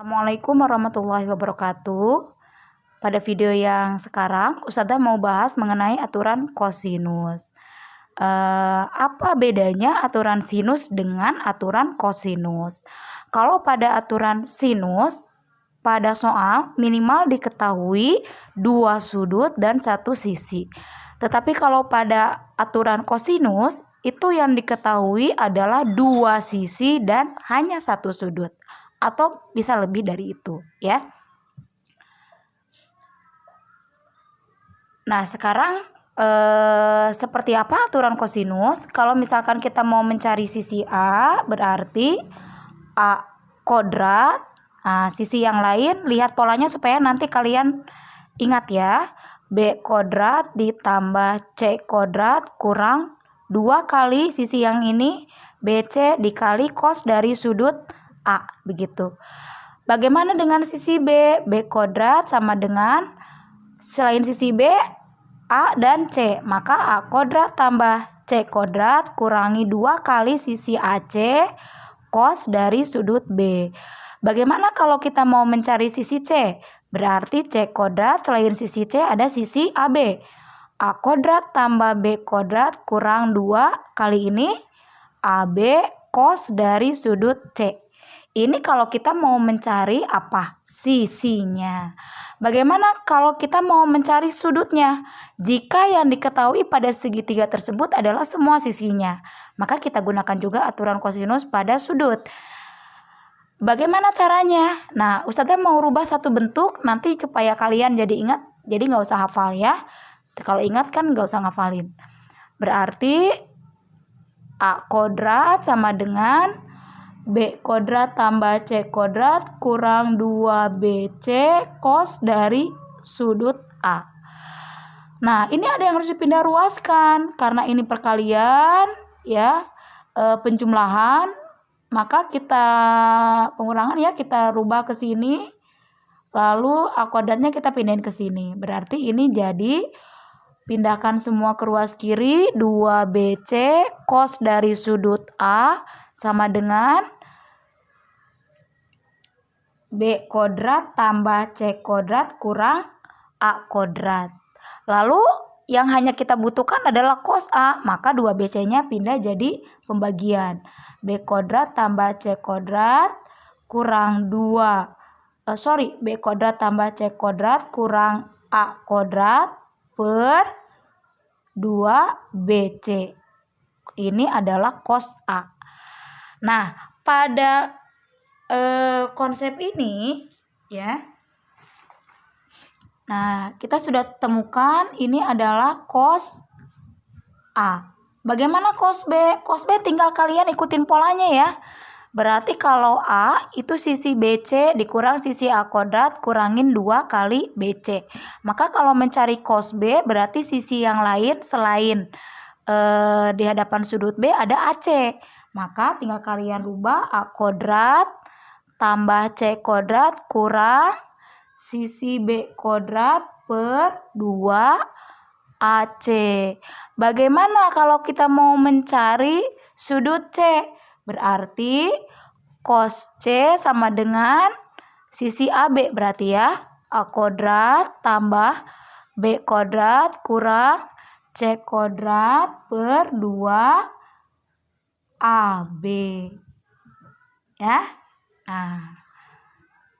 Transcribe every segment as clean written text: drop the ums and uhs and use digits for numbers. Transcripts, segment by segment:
Assalamualaikum warahmatullahi wabarakatuh. Pada video yang sekarang, Ustazah mau bahas mengenai aturan kosinus. Apa bedanya aturan sinus dengan aturan kosinus? Kalau pada aturan sinus, pada soal minimal diketahui dua sudut dan satu sisi. Tetapi kalau pada aturan kosinus, itu yang diketahui adalah dua sisi dan hanya satu sudut. Atau bisa lebih dari itu, ya. Nah, sekarang seperti apa aturan kosinus? Kalau misalkan kita mau mencari sisi A, berarti A kodrat. Nah, sisi yang lain, lihat polanya supaya nanti kalian ingat ya. B kodrat ditambah C kodrat kurang 2 kali sisi yang ini BC dikali cos dari sudut A, begitu. Bagaimana dengan sisi B? B kodrat sama dengan selain sisi B, A dan C. Maka A kodrat tambah C kodrat kurangi 2 kali sisi AC cos dari sudut B. Bagaimana kalau kita mau mencari sisi C? Berarti C kodrat selain sisi C ada sisi AB. A kodrat tambah B kodrat kurang 2 kali ini AB cos dari sudut C. Ini kalau kita mau mencari apa? Sisinya. Bagaimana kalau kita mau mencari sudutnya? Jika yang diketahui pada segitiga tersebut adalah semua sisinya, maka kita gunakan juga aturan kosinus pada sudut. Bagaimana caranya? Nah, Ustazah mau rubah satu bentuk nanti supaya kalian jadi ingat. Jadi nggak usah hafal ya. Kalau ingat kan nggak usah ngafalin. Berarti A kodrat sama dengan B kodrat tambah C kodrat kurang 2BC cos dari sudut A. Nah, ini ada yang harus dipindah ruaskan. Karena ini perkalian ya, penjumlahan. Maka kita pengurangan ya, kita rubah ke sini. Lalu A kodratnya kita pindahin ke sini. Berarti ini jadi pindahkan semua ke ruas kiri. 2BC cos dari sudut A sama dengan B kodrat tambah C kodrat kurang A kodrat. Lalu yang hanya kita butuhkan adalah cos A, maka 2BC-nya pindah jadi pembagian. B kodrat tambah C kodrat kurang B kodrat tambah C kodrat kurang A kodrat per 2BC. Ini adalah cos A. Nah, pada konsep ini ya. Nah, kita sudah temukan ini adalah cos A. Bagaimana cos B? Cos B tinggal kalian ikutin polanya ya. Berarti kalau A itu sisi BC dikurang sisi A kodrat kurangin 2 kali BC. Maka kalau mencari cos B berarti sisi yang lain selain di hadapan sudut B ada AC. Maka tinggal kalian rubah A kodrat tambah C kodrat kurang sisi B kodrat per 2 AC. Bagaimana kalau kita mau mencari sudut C? Berarti cos C sama dengan sisi AB berarti ya. A kodrat tambah B kodrat kurang C kodrat per 2 AB. Ya. Nah,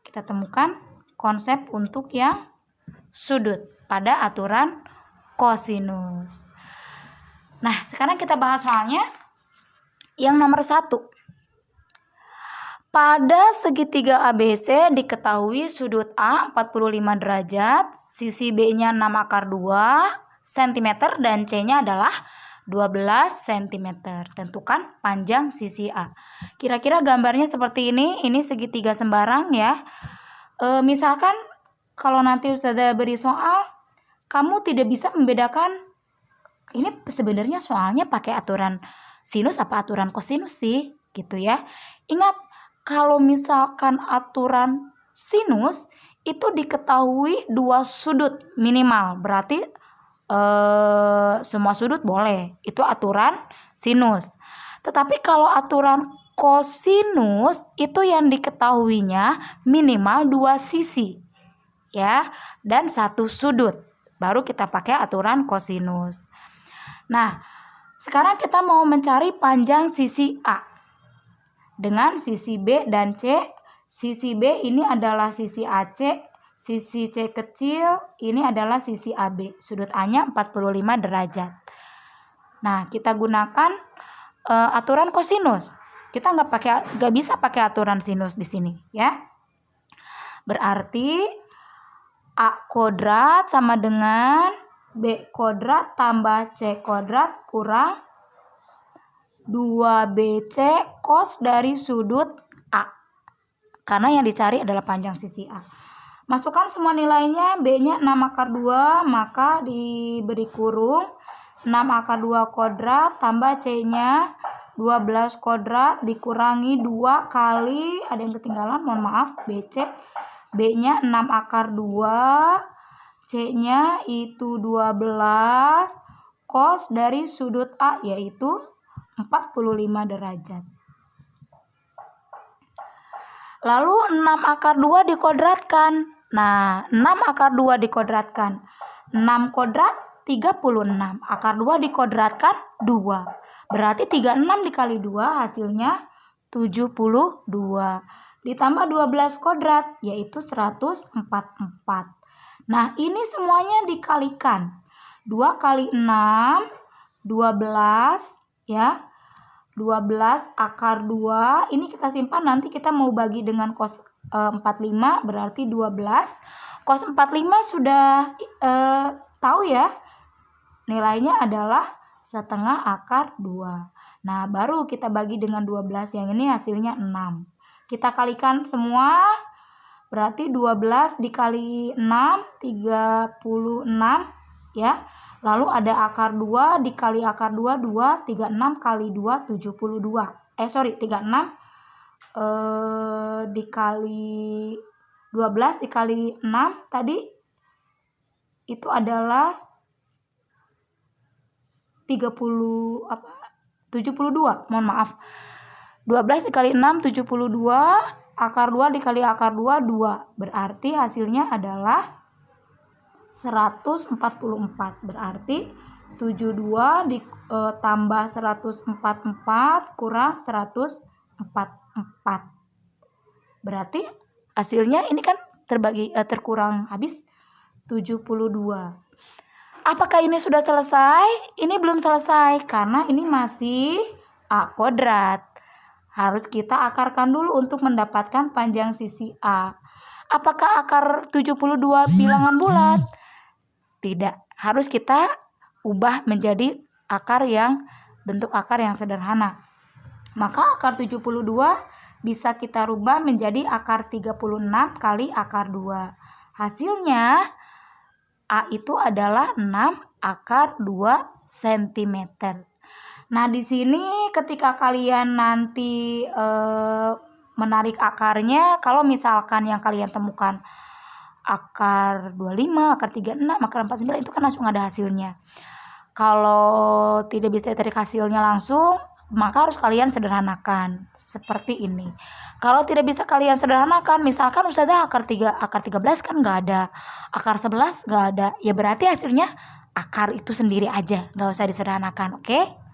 kita temukan konsep untuk yang sudut pada aturan kosinus. Nah, sekarang kita bahas soalnya yang nomor 1. Pada segitiga ABC diketahui sudut A 45 derajat, sisi B-nya 6/2 cm dan C-nya adalah 12 cm. Tentukan panjang sisi A. Kira-kira gambarnya seperti ini segitiga sembarang ya. Misalkan kalau nanti Ustazah beri soal, kamu tidak bisa membedakan ini sebenarnya soalnya pakai aturan sinus apa aturan kosinus sih, gitu ya. Ingat, kalau misalkan aturan sinus itu diketahui 2 sudut minimal, berarti semua sudut boleh, itu aturan sinus. Tetapi kalau aturan Kosinus itu yang diketahuinya minimal 2 sisi ya, dan 1 sudut. Baru kita pakai aturan kosinus. Nah, sekarang kita mau mencari panjang sisi A dengan sisi B dan C. Sisi B ini adalah sisi AC, sisi C kecil ini adalah sisi AB. Sudut A-nya 45 derajat. Nah, kita gunakan aturan kosinus. Kita nggak bisa pakai aturan sinus di sini ya. Berarti A kuadrat sama dengan B kuadrat tambah C kuadrat kurang 2BC cos dari sudut A. Karena yang dicari adalah panjang sisi A. Masukkan semua nilainya. B-nya 6 akar 2, maka diberi kurung 6 akar 2 kuadrat tambah C-nya 12 kuadrat dikurangi 2 kali, ada yang ketinggalan, mohon maaf, BC. B-nya 6 akar 2, C-nya itu 12 cos dari sudut A yaitu 45 derajat. Lalu 6 akar 2 dikuadratkan. Nah, 6 akar 2 dikuadratkan. 6 kuadrat 36. Akar 2 dikuadratkan 2. Berarti 36 dikali 2 hasilnya 72. Ditambah 12 kuadrat yaitu 144. Nah, ini semuanya dikalikan. 2 kali 6, 12 ya. 12 akar 2. Ini kita simpan, nanti kita mau bagi dengan cos 45 berarti 12. Cos 45 sudah tahu ya. Nilainya adalah setengah akar 2. Nah, baru kita bagi dengan 12. Yang ini hasilnya 6. Kita kalikan semua. Berarti 12 dikali 6, 36 ya. Lalu ada akar 2 dikali akar 2, 2. 36 kali 2, 72. 36 dikali 12 dikali 6 tadi itu adalah 72, mohon maaf. 12 dikali 6 72, akar 2 dikali akar 2 2. Berarti hasilnya adalah 144. Berarti 72 tambah 144 kurang 144. Berarti hasilnya ini kan terkurang habis 72. Apakah ini sudah selesai? Ini belum selesai karena ini masih A kuadrat. Harus kita akarkan dulu untuk mendapatkan panjang sisi A. Apakah akar 72 bilangan bulat? Tidak. Harus kita ubah menjadi bentuk akar yang sederhana. Maka akar 72 bisa kita rubah menjadi akar 36 kali akar 2. Hasilnya A itu adalah 6 akar 2 cm. Nah, di sini ketika kalian nanti menarik akarnya, kalau misalkan yang kalian temukan akar 25, akar 36, akar 49 itu kan langsung ada hasilnya. Kalau tidak bisa ditarik hasilnya langsung, maka harus kalian sederhanakan seperti ini. Kalau tidak bisa kalian sederhanakan, misalkan Ustazah akar 13 kan nggak ada, akar 11 nggak ada, ya berarti hasilnya akar itu sendiri aja, nggak usah disederhanakan, oke?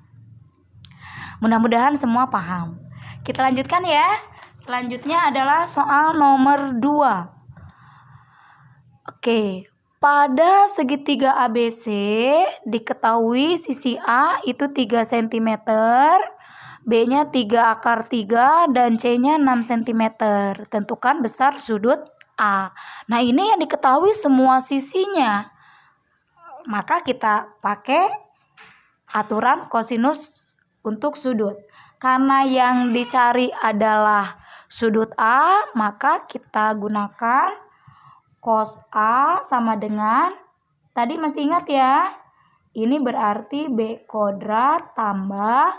Mudah-mudahan semua paham. Kita lanjutkan ya. Selanjutnya adalah soal nomor 2. Oke, pada segitiga ABC diketahui sisi A itu 3 cm, B-nya 3 akar 3, dan C-nya 6 cm. Tentukan besar sudut A. Nah, ini yang diketahui semua sisinya. Maka kita pakai aturan kosinus untuk sudut. Karena yang dicari adalah sudut A, maka kita gunakan cos A sama dengan, tadi masih ingat ya, ini berarti B kuadrat tambah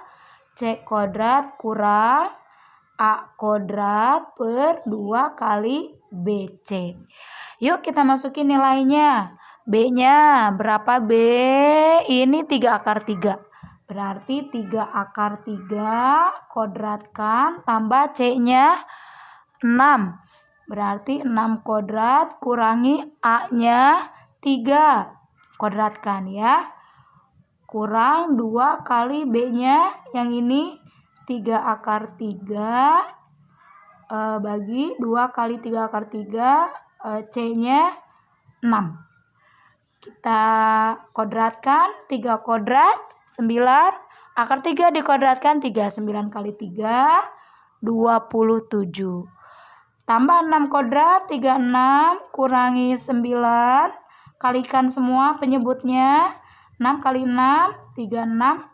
C kuadrat kurang A kuadrat per 2 kali BC. Yuk kita masukin nilainya. B-nya berapa B? Ini 3 akar 3. Berarti 3 akar 3 kodratkan tambah C-nya 6. Berarti 6 kodrat kurangi A-nya 3. Kodratkan ya. Kurang 2 kali B-nya yang ini 3 akar 3 bagi 2 kali 3 akar 3 C-nya 6. Kita kodratkan 3 kodrat 9 akar 3 dikodratkan 3. 9 kali 3 27. Tambah 6 kodrat 36 kurangi 9. Kalikan semua penyebutnya. 6 kali 6 36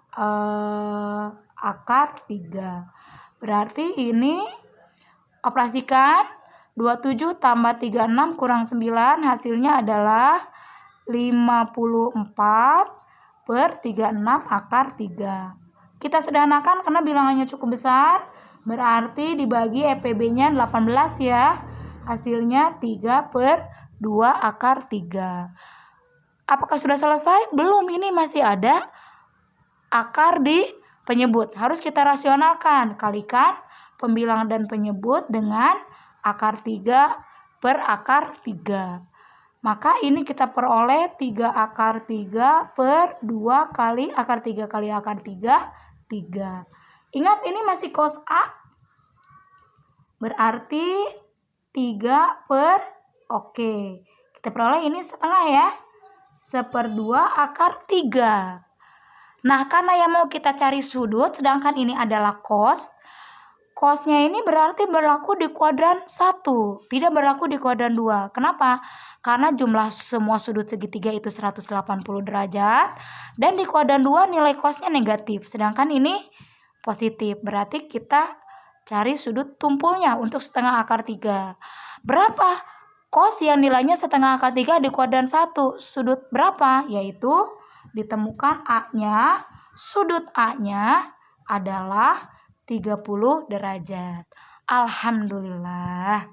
akar 3. Berarti ini operasikan 27 tambah 36 kurang 9 hasilnya adalah 54 per 36 akar 3. Kita sederhanakan karena bilangannya cukup besar. Berarti dibagi EPB-nya 18 ya. Hasilnya 3 per 2 akar 3. Apakah sudah selesai? Belum, ini masih ada akar di penyebut. Harus kita rasionalkan. Kalikan pembilangan dan penyebut dengan akar 3 per akar 3. Maka ini kita peroleh 3 akar 3 per 2 kali akar 3 kali akar 3, 3. Ingat ini masih cos A. Berarti 3 per, oke. Kita peroleh ini setengah ya. 1/2 akar 3. Nah, karena yang mau kita cari sudut, sedangkan ini adalah cos. Cosnya ini berarti berlaku di kuadran 1, tidak berlaku di kuadran 2. Kenapa? Karena jumlah semua sudut segitiga itu 180 derajat. Dan di kuadran 2 nilai cosnya negatif. Sedangkan ini positif. Berarti kita cari sudut tumpulnya untuk setengah akar 3. Berapa cos yang nilainya setengah akar 3 di kuadran 1? Sudut berapa? Yaitu ditemukan A-nya, sudut A-nya adalah 30 derajat. Alhamdulillah.